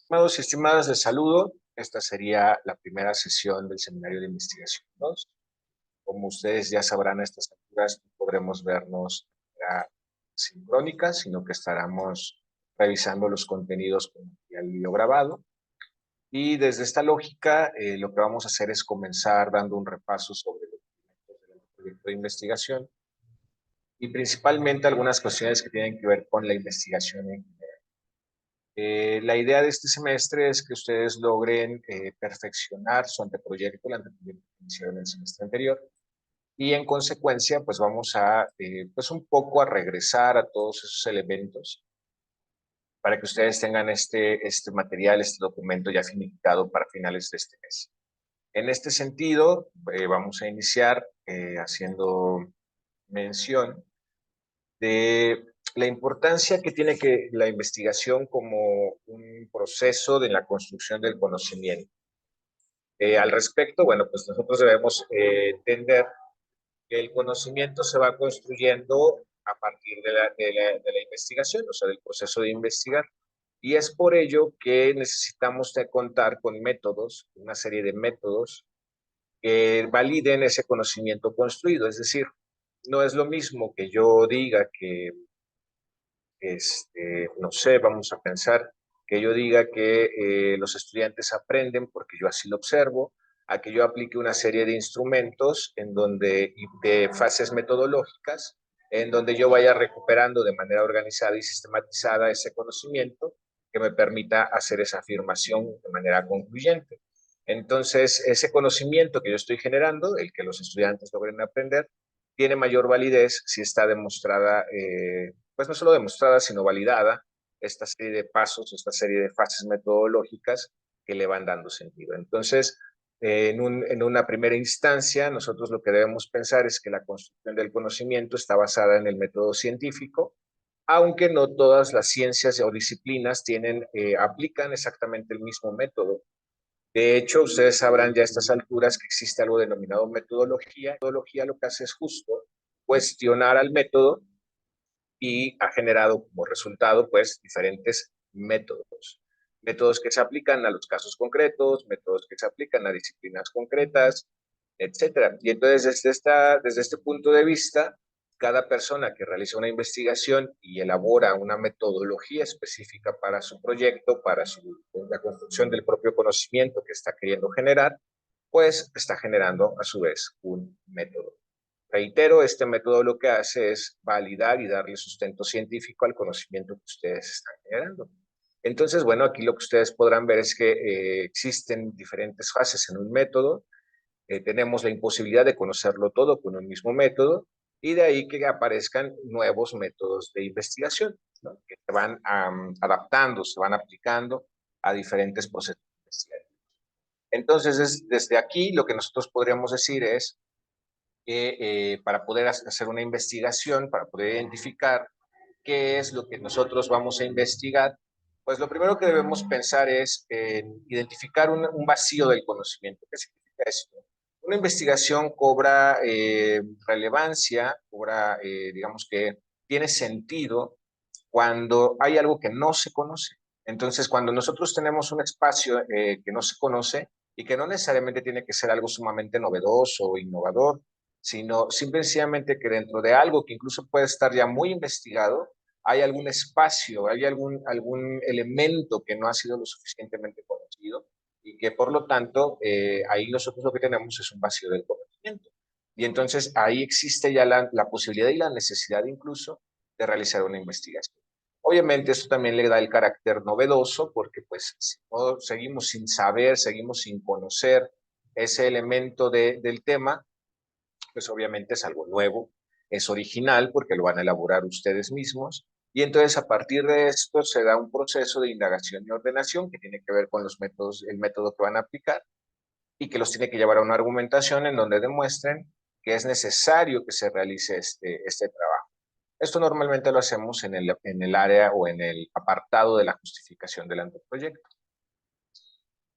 Estimados y estimadas, les saludo. Esta sería la primera sesión del seminario de investigación 2. Como ustedes ya sabrán a estas alturas, no podremos vernos de manera sincrónica, sino que estaremos revisando los contenidos con material video grabado. Y desde esta lógica, lo que vamos a hacer es comenzar dando un repaso sobre los documentos del proyecto de investigación y principalmente algunas cuestiones que tienen que ver con la investigación en general. La idea de este semestre es que ustedes logren perfeccionar su anteproyecto, el anteproyecto que hicieron el semestre anterior, y en consecuencia, pues vamos a, pues un poco a regresar a todos esos elementos para que ustedes tengan este material, este documento ya finiquitado para finales de este mes. En este sentido, vamos a iniciar haciendo mención de la importancia que tiene que la investigación como un proceso de la construcción del conocimiento. Al respecto, bueno, pues nosotros debemos entender que el conocimiento se va construyendo a partir de la investigación, o sea, del proceso de investigar. Y es por ello que necesitamos contar con métodos, una serie de métodos que validen ese conocimiento construido. Es decir, no es lo mismo que yo diga que no sé, vamos a pensar que yo diga que los estudiantes aprenden porque yo así lo observo, a que yo aplique una serie de instrumentos en donde, y de fases metodológicas, en donde yo vaya recuperando de manera organizada y sistematizada ese conocimiento que me permita hacer esa afirmación de manera concluyente. Entonces, ese conocimiento que yo estoy generando, el que los estudiantes logren aprender, tiene mayor validez si está demostrada, pues no solo demostrada, sino validada, esta serie de pasos, esta serie de fases metodológicas que le van dando sentido. Entonces, en una primera instancia, nosotros lo que debemos pensar es que la construcción del conocimiento está basada en el método científico, aunque no todas las ciencias o disciplinas aplican exactamente el mismo método. De hecho, ustedes sabrán ya a estas alturas que existe algo denominado metodología. Metodología lo que hace es justo cuestionar al método y ha generado como resultado, pues, diferentes métodos. Métodos que se aplican a los casos concretos, métodos que se aplican a disciplinas concretas, etcétera. Y entonces, desde este punto de vista, cada persona que realiza una investigación y elabora una metodología específica para su proyecto, la construcción del propio conocimiento que está queriendo generar, pues está generando a su vez un método. Reitero, este método lo que hace es validar y darle sustento científico al conocimiento que ustedes están generando. Entonces, bueno, aquí lo que ustedes podrán ver es que existen diferentes fases en un método. Tenemos la imposibilidad de conocerlo todo con un mismo método y de ahí que aparezcan nuevos métodos de investigación, ¿no? Que se van adaptando, se van aplicando a diferentes procesos investigativos. Entonces, desde aquí lo que nosotros podríamos decir es que para poder hacer una investigación, para poder identificar qué es lo que nosotros vamos a investigar, pues lo primero que debemos pensar es en identificar un vacío del conocimiento. ¿Qué significa esto? Una investigación cobra relevancia, digamos que tiene sentido cuando hay algo que no se conoce. Entonces, cuando nosotros tenemos un espacio que no se conoce y que no necesariamente tiene que ser algo sumamente novedoso o innovador, sino simplemente que dentro de algo que incluso puede estar ya muy investigado, hay algún espacio, hay algún elemento que no ha sido lo suficientemente conocido y que por lo tanto ahí nosotros lo que tenemos es un vacío del conocimiento. Y entonces ahí existe ya la posibilidad y la necesidad incluso de realizar una investigación. Obviamente esto también le da el carácter novedoso porque pues si no, seguimos sin saber, seguimos sin conocer ese elemento del tema, pues obviamente es algo nuevo, es original porque lo van a elaborar ustedes mismos. Y entonces a partir de esto se da un proceso de indagación y ordenación que tiene que ver con los métodos, el método que van a aplicar y que los tiene que llevar a una argumentación en donde demuestren que es necesario que se realice este trabajo. Esto normalmente lo hacemos en el área o en el apartado de la justificación del anteproyecto.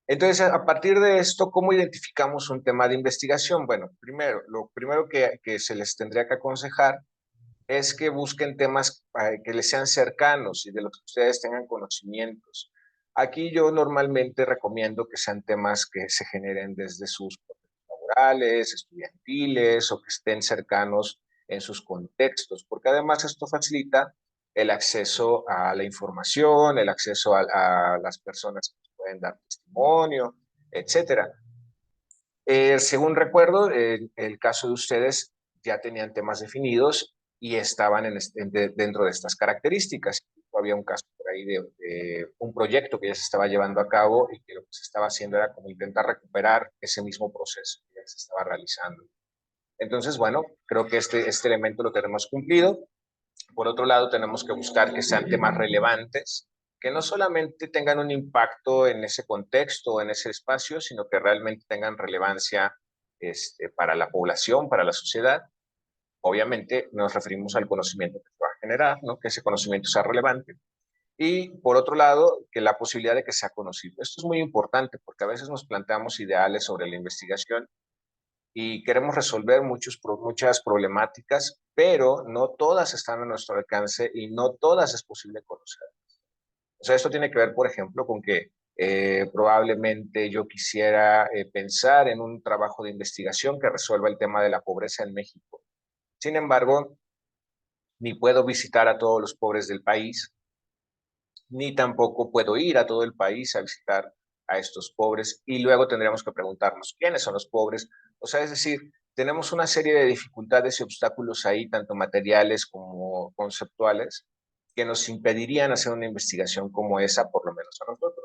Entonces, a partir de esto, ¿cómo identificamos un tema de investigación? Bueno, lo primero que se les tendría que aconsejar es que busquen temas que les sean cercanos y de los que ustedes tengan conocimientos. Aquí yo normalmente recomiendo que sean temas que se generen desde sus procesos laborales, estudiantiles o que estén cercanos en sus contextos, porque además esto facilita el acceso a la información, el acceso a las personas que pueden dar testimonio, etcétera. Según recuerdo, el caso de ustedes ya tenían temas definidos y estaban dentro de estas características. Había un caso por ahí de un proyecto que ya se estaba llevando a cabo y que lo que se estaba haciendo era como intentar recuperar ese mismo proceso que ya se estaba realizando. Entonces, bueno, creo que este elemento lo tenemos cumplido. Por otro lado, tenemos que buscar que sean temas relevantes, que no solamente tengan un impacto en ese contexto o en ese espacio, sino que realmente tengan relevancia para la población, para la sociedad. Obviamente nos referimos al conocimiento que se va a generar, ¿no? Que ese conocimiento sea relevante. Y por otro lado, que la posibilidad de que sea conocido. Esto es muy importante porque a veces nos planteamos ideales sobre la investigación y queremos resolver muchas problemáticas, pero no todas están a nuestro alcance y no todas es posible conocer. O sea, esto tiene que ver, por ejemplo, con que probablemente yo quisiera pensar en un trabajo de investigación que resuelva el tema de la pobreza en México. Sin embargo, ni puedo visitar a todos los pobres del país, ni tampoco puedo ir a todo el país a visitar a estos pobres y luego tendríamos que preguntarnos quiénes son los pobres. O sea, es decir, tenemos una serie de dificultades y obstáculos ahí, tanto materiales como conceptuales, que nos impedirían hacer una investigación como esa, por lo menos a nosotros.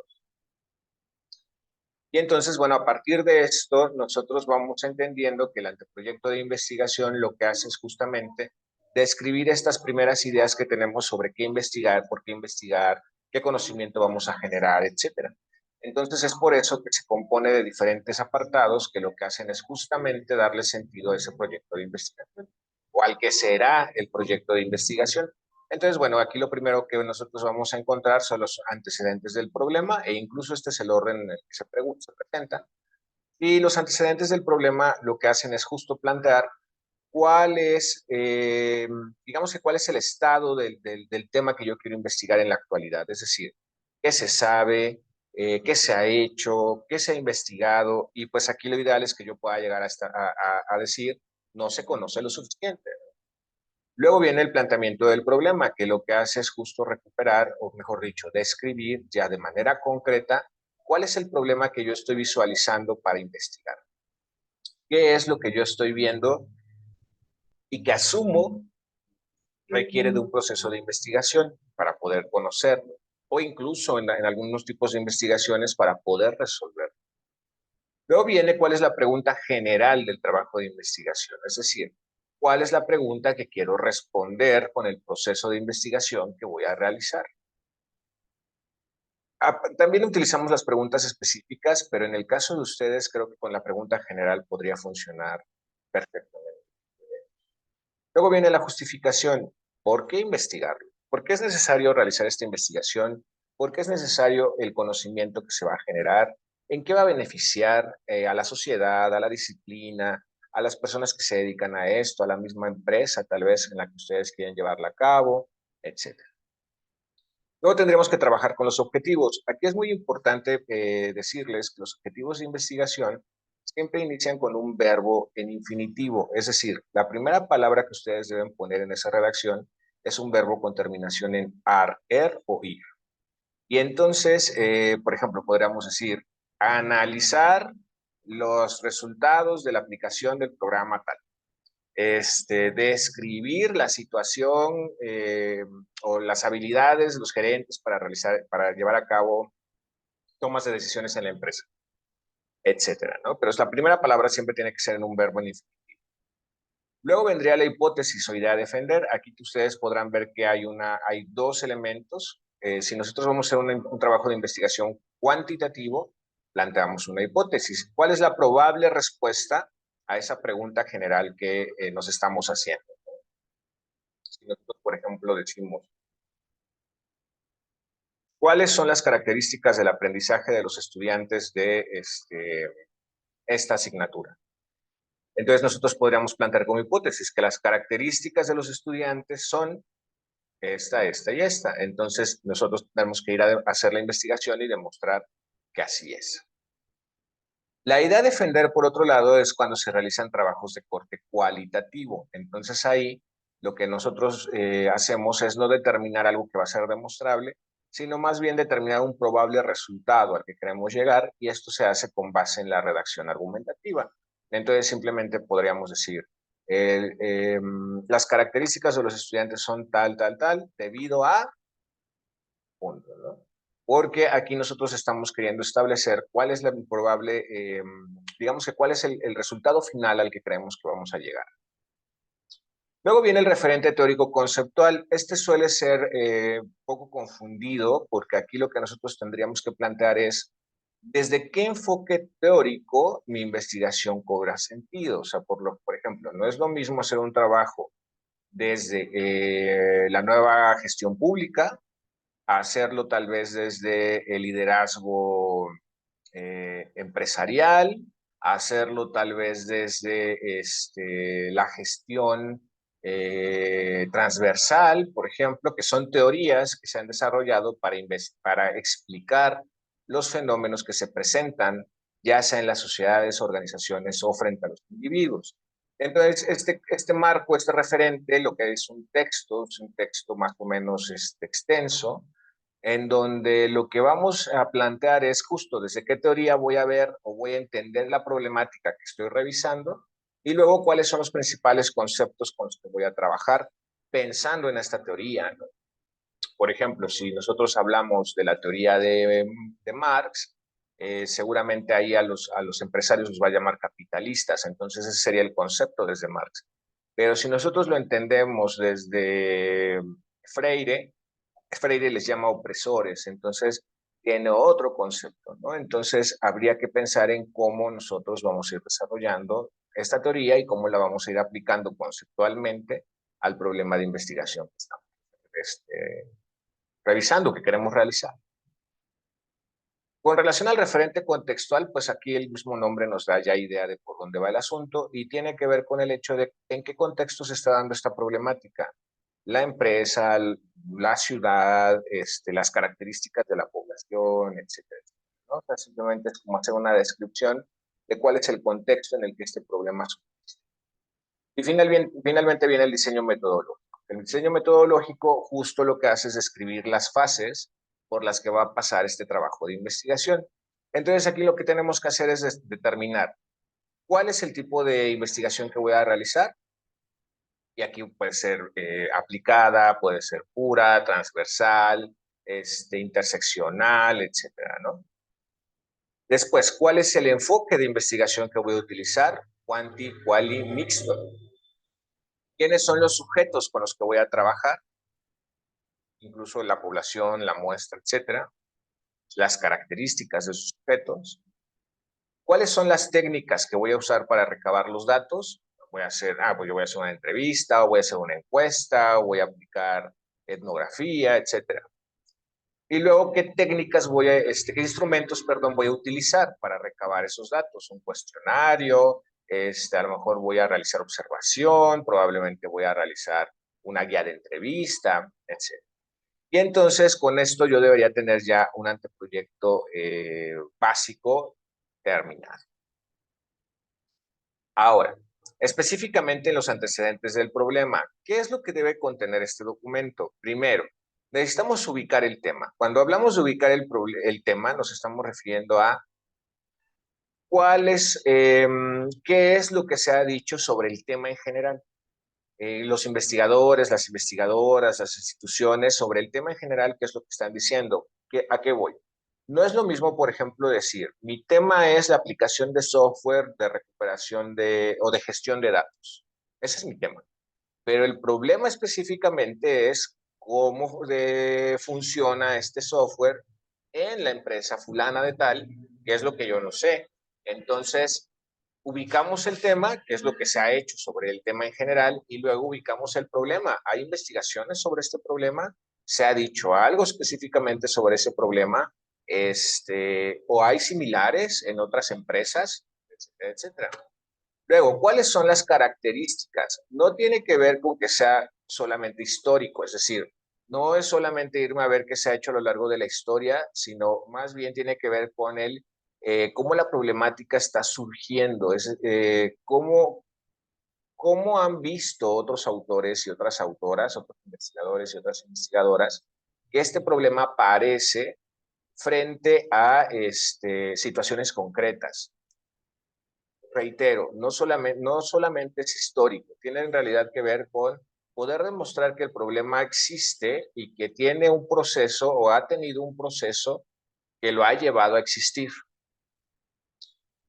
Y entonces, bueno, a partir de esto, nosotros vamos entendiendo que el anteproyecto de investigación lo que hace es justamente describir estas primeras ideas que tenemos sobre qué investigar, por qué investigar, qué conocimiento vamos a generar, etcétera. Entonces es por eso que se compone de diferentes apartados que lo que hacen es justamente darle sentido a ese proyecto de investigación o al que será el proyecto de investigación. Entonces, bueno, aquí lo primero que nosotros vamos a encontrar son los antecedentes del problema e incluso este es el orden en el que se presenta. Y los antecedentes del problema lo que hacen es justo plantear cuál es, digamos que cuál es el estado del tema que yo quiero investigar en la actualidad. Es decir, qué se sabe, qué se ha hecho, qué se ha investigado y pues aquí lo ideal es que yo pueda llegar a decir no se conoce lo suficiente. Luego viene el planteamiento del problema, que lo que hace es justo recuperar, o mejor dicho, describir ya de manera concreta cuál es el problema que yo estoy visualizando para investigar. ¿Qué es lo que yo estoy viendo y que asumo requiere de un proceso de investigación para poder conocerlo? O incluso en algunos tipos de investigaciones para poder resolverlo. Luego viene cuál es la pregunta general del trabajo de investigación, es decir, cuál es la pregunta que quiero responder con el proceso de investigación que voy a realizar. También utilizamos las preguntas específicas, pero en el caso de ustedes creo que con la pregunta general podría funcionar perfectamente. Luego viene la justificación. ¿Por qué investigarlo? ¿Por qué es necesario realizar esta investigación? ¿Por qué es necesario el conocimiento que se va a generar? ¿En qué va a beneficiar a la sociedad, a la disciplina, a las personas que se dedican a esto, a la misma empresa tal vez en la que ustedes quieren llevarla a cabo, etcétera? Luego tendremos que trabajar con los objetivos. Aquí es muy importante decirles que los objetivos de investigación siempre inician con un verbo en infinitivo, es decir, la primera palabra que ustedes deben poner en esa redacción es un verbo con terminación en ar, er o ir. Y entonces, por ejemplo, podríamos decir, analizar los resultados de la aplicación del programa tal. Describir la situación o las habilidades de los gerentes para llevar a cabo tomas de decisiones en la empresa, etcétera, ¿no? Pero la primera palabra siempre tiene que ser en un verbo en infinitivo. Luego vendría la hipótesis o idea a defender. Aquí ustedes podrán ver que hay dos elementos. Si nosotros vamos a hacer un trabajo de investigación cuantitativo, planteamos una hipótesis. ¿Cuál es la probable respuesta a esa pregunta general que nos estamos haciendo? Si nosotros, por ejemplo, decimos, ¿cuáles son las características del aprendizaje de los estudiantes de esta asignatura? Entonces nosotros podríamos plantear como hipótesis que las características de los estudiantes son esta y esta. Entonces, nosotros tenemos que ir a hacer la investigación y demostrar que así es. La idea de defender, por otro lado, es cuando se realizan trabajos de corte cualitativo. Entonces, ahí lo que nosotros hacemos es no determinar algo que va a ser demostrable, sino más bien determinar un probable resultado al que queremos llegar, y esto se hace con base en la redacción argumentativa. Entonces, simplemente podríamos decir, las características de los estudiantes son tal, tal, tal, debido a, punto, ¿no? Porque aquí nosotros estamos queriendo establecer cuál es la probable, digamos que cuál es el resultado final al que creemos que vamos a llegar. Luego viene el referente teórico conceptual. Este suele ser poco confundido, porque aquí lo que nosotros tendríamos que plantear es desde qué enfoque teórico mi investigación cobra sentido. O sea, por ejemplo, no es lo mismo hacer un trabajo desde la nueva gestión pública, a hacerlo tal vez desde el liderazgo empresarial, hacerlo tal vez desde la gestión transversal, por ejemplo, que son teorías que se han desarrollado para explicar los fenómenos que se presentan, ya sea en las sociedades, organizaciones o frente a los individuos. Entonces, este marco, este referente, lo que es un texto más o menos extenso, en donde lo que vamos a plantear es justo desde qué teoría voy a ver o voy a entender la problemática que estoy revisando, y luego cuáles son los principales conceptos con los que voy a trabajar pensando en esta teoría, ¿no? Por ejemplo, si nosotros hablamos de la teoría de Marx, seguramente ahí a los empresarios los va a llamar capitalistas, entonces ese sería el concepto desde Marx. Pero si nosotros lo entendemos desde Freire, Freire les llama opresores, entonces tiene otro concepto, ¿no? Entonces habría que pensar en cómo nosotros vamos a ir desarrollando esta teoría y cómo la vamos a ir aplicando conceptualmente al problema de investigación que estamos revisando, que queremos realizar. Con relación al referente contextual, pues aquí el mismo nombre nos da ya idea de por dónde va el asunto, y tiene que ver con el hecho de en qué contexto se está dando esta problemática. La empresa, la ciudad, las características de la población, etcétera, ¿no? O sea, simplemente es como hacer una descripción de cuál es el contexto en el que este problema subsiste. Y finalmente viene el diseño metodológico. El diseño metodológico justo lo que hace es describir las fases por las que va a pasar este trabajo de investigación. Entonces aquí lo que tenemos que hacer es determinar cuál es el tipo de investigación que voy a realizar, y aquí puede ser aplicada, puede ser pura, transversal, interseccional, etcétera, ¿no? Después, ¿cuál es el enfoque de investigación que voy a utilizar? Quanti, quali, mixto. ¿Quiénes son los sujetos con los que voy a trabajar? Incluso la población, la muestra, etcétera. Las características de esos sujetos. ¿Cuáles son las técnicas que voy a usar para recabar los datos? Voy a hacer, pues yo voy a hacer una entrevista, o voy a hacer una encuesta, o voy a aplicar etnografía, etcétera. Y luego, ¿qué técnicas qué instrumentos, perdón, voy a utilizar para recabar esos datos? Un cuestionario, a lo mejor voy a realizar observación, probablemente voy a realizar una guía de entrevista, etcétera. Y entonces, con esto yo debería tener ya un anteproyecto básico terminado. Ahora, específicamente en los antecedentes del problema, ¿qué es lo que debe contener este documento? Primero, necesitamos ubicar el tema. Cuando hablamos de ubicar el tema, nos estamos refiriendo a qué es lo que se ha dicho sobre el tema en general. Los investigadores, las investigadoras, las instituciones, sobre el tema en general, qué es lo que están diciendo. ¿A qué voy? No es lo mismo, por ejemplo, decir, mi tema es la aplicación de software de recuperación o de gestión de datos. Ese es mi tema. Pero el problema específicamente es cómo funciona este software en la empresa fulana de tal, que es lo que yo no sé. Entonces, ubicamos el tema, que es lo que se ha hecho sobre el tema en general, y luego ubicamos el problema. ¿Hay investigaciones sobre este problema? ¿Se ha dicho algo específicamente sobre ese problema? ¿O hay similares en otras empresas? Etcétera, etcétera. Luego, ¿cuáles son las características? No tiene que ver con que sea solamente histórico, es decir, no es solamente irme a ver qué se ha hecho a lo largo de la historia, sino más bien tiene que ver con cómo la problemática está surgiendo, cómo han visto otros autores y otras autoras, otros investigadores y otras investigadoras, que este problema aparece frente a situaciones concretas. Reitero, no solamente es histórico, tiene en realidad que ver con poder demostrar que el problema existe y que tiene un proceso o ha tenido un proceso que lo ha llevado a existir.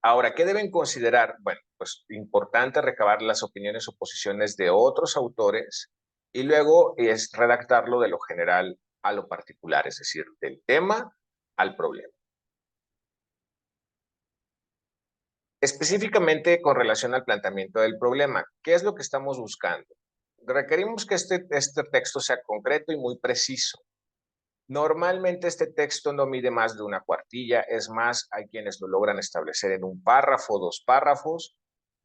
Ahora, ¿qué deben considerar? Bueno, pues importante recabar las opiniones o posiciones de otros autores y luego es redactarlo de lo general a lo particular, es decir, del tema al problema. Específicamente con relación al planteamiento del problema, ¿qué es lo que estamos buscando? Requerimos que este texto sea concreto y muy preciso. Normalmente este texto no mide más de una cuartilla, es más, hay quienes lo logran establecer en un párrafo, 2 párrafos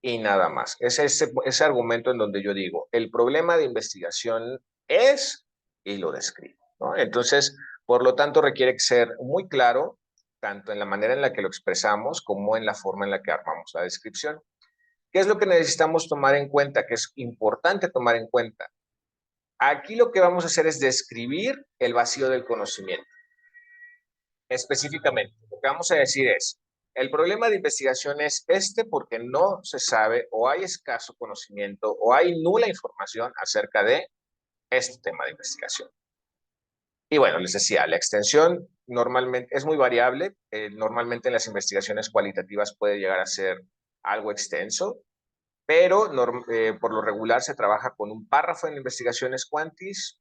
y nada más. Es ese argumento en donde yo digo, el problema de investigación es y lo describo, ¿no? Entonces, por lo tanto, requiere ser muy claro, tanto en la manera en la que lo expresamos como en la forma en la que armamos la descripción. ¿Qué es lo que necesitamos tomar en cuenta? Que es importante tomar en cuenta. Aquí lo que vamos a hacer es describir el vacío del conocimiento. Específicamente, lo que vamos a decir es, el problema de investigación es porque no se sabe o hay escaso conocimiento o hay nula información acerca de este tema de investigación. Y bueno, les decía, la extensión normalmente es muy variable. Normalmente en las investigaciones cualitativas puede llegar a ser algo extenso, pero por lo regular se trabaja con un párrafo en investigaciones cuantis,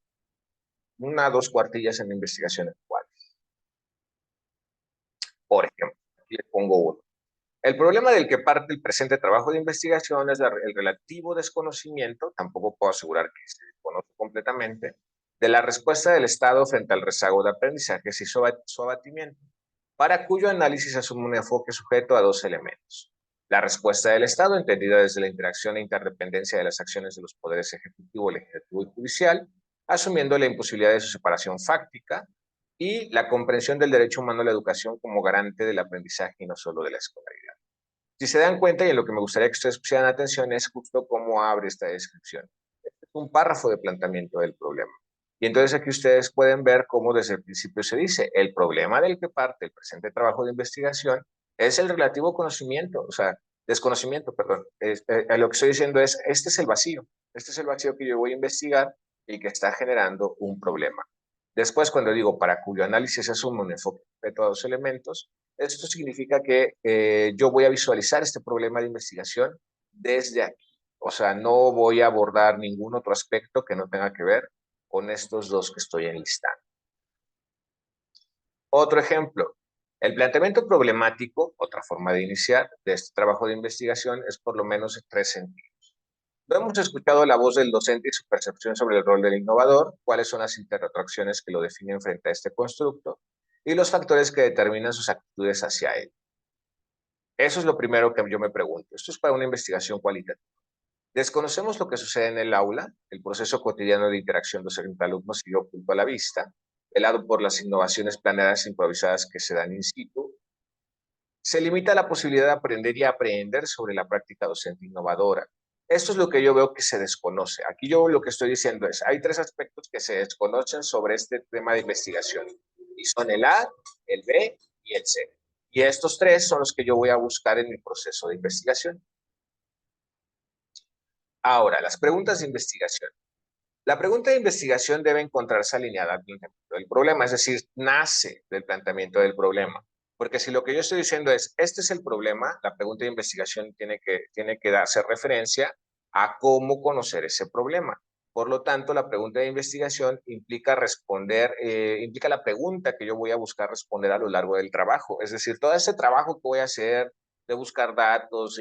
1 a 2 cuartillas en investigaciones cuantis. Por ejemplo, aquí les pongo uno. El problema del que parte el presente trabajo de investigación es el relativo desconocimiento, tampoco puedo asegurar que se desconoce completamente, de la respuesta del Estado frente al rezago de aprendizajes y su abatimiento, para cuyo análisis asume un enfoque sujeto a 2 elementos. La respuesta del Estado, entendida desde la interacción e interdependencia de las acciones de los poderes ejecutivo, legislativo y judicial, asumiendo la imposibilidad de su separación fáctica, y la comprensión del derecho humano a la educación como garante del aprendizaje y no solo de la escolaridad. Si se dan cuenta, y en lo que me gustaría que ustedes pusieran atención es justo cómo abre esta descripción. Este es un párrafo de planteamiento del problema. Y entonces aquí ustedes pueden ver cómo desde el principio se dice, el problema del que parte el presente trabajo de investigación es el relativo conocimiento, o sea, desconocimiento, perdón. Lo que estoy diciendo es, este es el vacío que yo voy a investigar y que está generando un problema. Después, cuando digo para cuyo análisis se asume un enfoque respecto a 2 elementos, esto significa que yo voy a visualizar este problema de investigación desde aquí. O sea, no voy a abordar ningún otro aspecto que no tenga que ver con estos 2 que estoy enlistando. Otro ejemplo, el planteamiento problemático, otra forma de iniciar de este trabajo de investigación, es por lo menos en 3 sentidos. No hemos escuchado la voz del docente y su percepción sobre el rol del innovador, cuáles son las interacciones que lo definen frente a este constructo y los factores que determinan sus actitudes hacia él. Eso es lo primero que yo me pregunto. Esto es para una investigación cualitativa. Desconocemos lo que sucede en el aula, el proceso cotidiano de interacción docente-alumno sigue oculto a la vista, velado por las innovaciones planeadas e improvisadas que se dan in situ. Se limita la posibilidad de aprender y aprender sobre la práctica docente innovadora. Esto es lo que yo veo que se desconoce. Aquí yo lo que estoy diciendo es, hay 3 aspectos que se desconocen sobre este tema de investigación. Y son el A, el B y el C. Y estos 3 son los que yo voy a buscar en mi proceso de investigación. Ahora, las preguntas de investigación. La pregunta de investigación debe encontrarse alineada al planteamiento del problema, es decir, nace del planteamiento del problema. Porque si lo que yo estoy diciendo es, este es el problema, la pregunta de investigación tiene que darse referencia a cómo conocer ese problema. Por lo tanto, la pregunta de investigación implica implica la pregunta que yo voy a buscar responder a lo largo del trabajo. Es decir, todo ese trabajo que voy a hacer de buscar datos,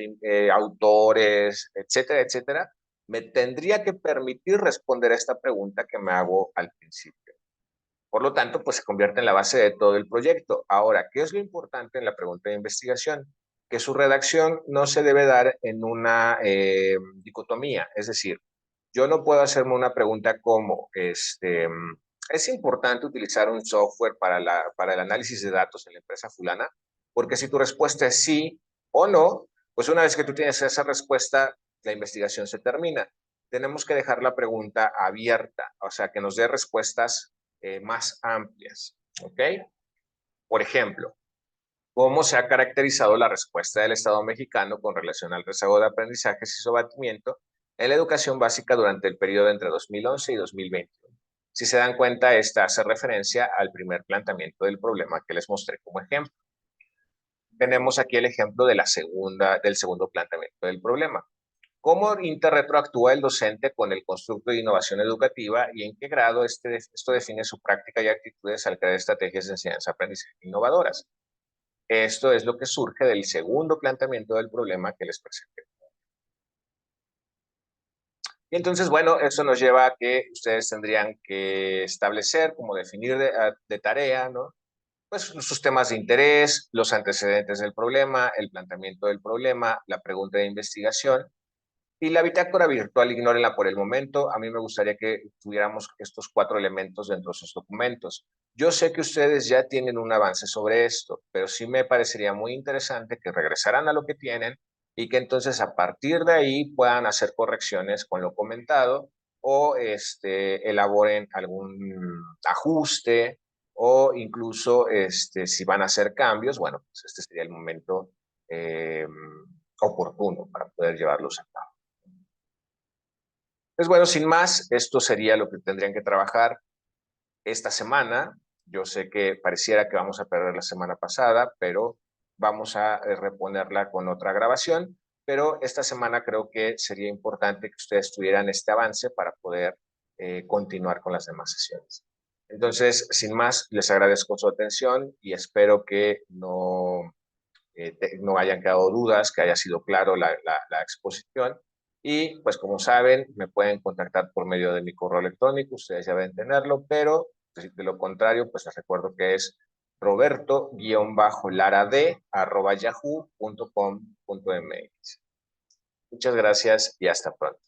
autores, etcétera, etcétera, me tendría que permitir responder a esta pregunta que me hago al principio. Por lo tanto, pues se convierte en la base de todo el proyecto. Ahora, ¿qué es lo importante en la pregunta de investigación? Que su redacción no se debe dar en una dicotomía. Es decir, yo no puedo hacerme una pregunta como, es importante utilizar un software para el análisis de datos en la empresa fulana, porque si tu respuesta es sí o no, pues una vez que tú tienes esa respuesta, la investigación se termina. Tenemos que dejar la pregunta abierta, o sea, que nos dé respuestas más amplias, ¿ok? Por ejemplo, ¿cómo se ha caracterizado la respuesta del Estado mexicano con relación al rezago de aprendizajes y sometimiento en la educación básica durante el periodo entre 2011 y 2021? Si se dan cuenta, esta hace referencia al primer planteamiento del problema que les mostré como ejemplo. Tenemos aquí el ejemplo de del segundo planteamiento del problema. ¿Cómo interretroactúa el docente con el constructo de innovación educativa y en qué grado esto define su práctica y actitudes al crear estrategias de enseñanza-aprendizaje innovadoras? Esto es lo que surge del segundo planteamiento del problema que les presenté. Y entonces, bueno, eso nos lleva a que ustedes tendrían que establecer, como definir de tarea, ¿no? Pues sus temas de interés, los antecedentes del problema, el planteamiento del problema, la pregunta de investigación. Y la bitácora virtual, ignórenla por el momento. A mí me gustaría que tuviéramos estos 4 elementos dentro de sus documentos. Yo sé que ustedes ya tienen un avance sobre esto, pero sí me parecería muy interesante que regresaran a lo que tienen y que entonces a partir de ahí puedan hacer correcciones con lo comentado o elaboren algún ajuste o incluso si van a hacer cambios, bueno, pues este sería el momento oportuno para poder llevarlos a cabo. Pues bueno, sin más, esto sería lo que tendrían que trabajar esta semana. Yo sé que pareciera que vamos a perder la semana pasada, pero vamos a reponerla con otra grabación. Pero esta semana creo que sería importante que ustedes tuvieran este avance para poder continuar con las demás sesiones. Entonces, sin más, les agradezco su atención y espero que no hayan quedado dudas, que haya sido claro la exposición. Y pues como saben, me pueden contactar por medio de mi correo electrónico, ustedes ya deben tenerlo, pero de lo contrario, pues les recuerdo que es roberto-larad@yahoo.com.mx. Muchas gracias y hasta pronto.